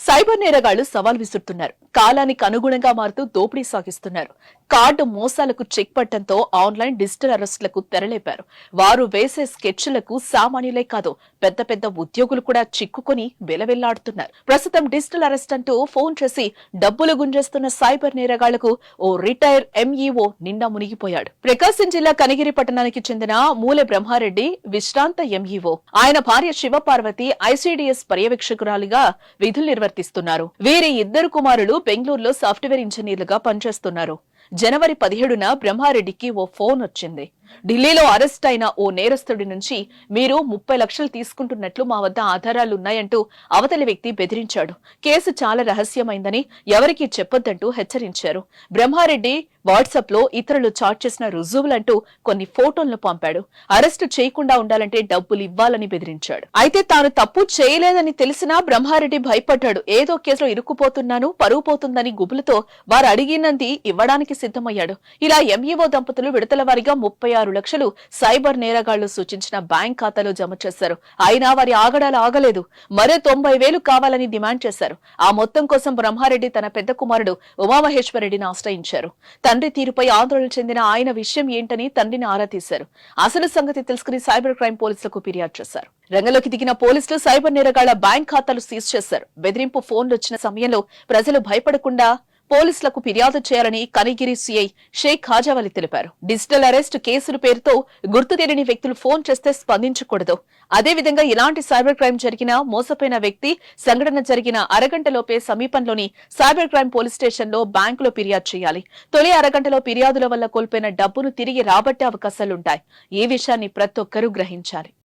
Cyber నేరగాళ్లు సవాల్ విసురుతున్నారు. కాలానికి అనుగుణంగా మారుతూ దోపిడీ సాగిస్తున్నారు. కార్డు మోసాలకు చెక్ పట్టడంతో ఆన్లైన్ డిజిటల్ అరెస్టులకు తెరలేపారు. వారు వేసే స్కెచ్లకు సామాన్యులే కాదు, పెద్ద పెద్ద ఉద్యోగులు కూడా చిక్కుకొని వెలవెల్లాడుతున్నారు. ప్రస్తుతం డిజిటల్ అరెస్ట్ అంటూ ఫోన్ చేసి డబ్బులు గుంజేస్తున్న సైబర్ నేరగాళ్లకు ఓ రిటైర్ ఎంఈఓ నిండా మునిగిపోయాడు. ప్రకాశం జిల్లా కనిగిరి పట్టణానికి చెందిన మూలె బ్రహ్మారెడ్డి విశ్రాంత ఎంఈఓ. ఆయన భార్య శివపార్వతి ఐసీడీఎస్ పర్యవేక్షకురాలిగా విధులు నిర్వర్తిస్తున్నారు. వీరి ఇద్దరు కుమారులు బెంగళూరులో సాఫ్ట్వేర్ ఇంజనీర్లుగా పనిచేస్తున్నారు. జనవరి 17న బ్రహ్మారెడ్డికి ఓ ఫోన్ వచ్చింది. ఢిల్లీలో అరెస్ట్ అయిన ఓ నేరస్తుడి నుంచి మీరు 30 లక్షలు తీసుకుంటున్నట్లు మా వద్ద ఆధారాలున్నాయంటూ అవతలి వ్యక్తి బెదిరించాడు. కేసు చాలా రహస్యమైందని ఎవరికీ చెప్పొద్దంటూ హెచ్చరించారు. బ్రహ్మారెడ్డి వాట్సాప్ లో ఇతరులు చాట్ చేసిన రుజువులంటూ కొన్ని ఫోటోలను పంపాడు. అరెస్టు చేయకుండా ఉండాలంటే డబ్బులు ఇవ్వాలని బెదిరించాడు. అయితే తాను తప్పు చేయలేదని తెలిసినా బ్రహ్మారెడ్డి భయపడ్డాడు. ఏదో కేసులో ఇరుక్కుపోతున్నాను, పరువు పోతుందని గుబులతో వారు అడిగినంది ఇవ్వడానికి సిద్ధమయ్యాడు. ఇలా ఎంఈఓ దంపతులు విడతల వారీగా 36 లక్షలు సైబర్ నేరగాళ్లు సూచించిన బ్యాంక్ ఖాతాలో జమ చేశారు. అయినా వారి ఆగడాలు ఆగలేదు. మరో 90,000 కావాలని డిమాండ్ చేశారు. ఆ మొత్తం కోసం బ్రహ్మారెడ్డి తన పెద్ద కుమారుడు ఉమామహేశ్వరరెడ్డిని ఆశ్రయించారు. తండ్రి తీరుపై ఆందోళన చెందిన ఆయన విషయం ఏంటని తండ్రిని ఆరా తీశారు. అసలు సంగతి తెలుసుకుని సైబర్ క్రైమ్ పోలీసులకు ఫిర్యాదు చేశారు. రంగంలోకి దిగిన పోలీసులు సైబర్ నేరగాళ్ల బ్యాంక్ ఖాతాలు సీజ్ చేశారు. బెదిరింపు ఫోన్లు వచ్చిన సమయంలో ప్రజలు భయపడకుండా పోలీసులకు ఫిర్యాదు చేయాలని కనిగిరి సీఐ షేక్ ఖాజావలి తెలిపారు. డిజిటల్ అరెస్ట్ కేసుల పేరుతో గుర్తు తెలియని వ్యక్తులు ఫోన్ చేస్తే స్పందించకూడదు. అదేవిధంగా ఇలాంటి సైబర్ క్రైమ్ జరిగినా మోసపోయిన వ్యక్తి సంఘటన జరిగిన అరగంటలోపే సమీపంలోని సైబర్ క్రైమ్ పోలీస్ స్టేషన్లో బ్యాంకులో ఫిర్యాదు చేయాలి. తొలి అరగంటలో ఫిర్యాదుల వల్ల కోల్పోయిన డబ్బును తిరిగి రాబట్టే అవకాశాలుంటాయి. ఈ విషయాన్ని ప్రతి ఒక్కరూ గ్రహించాలి.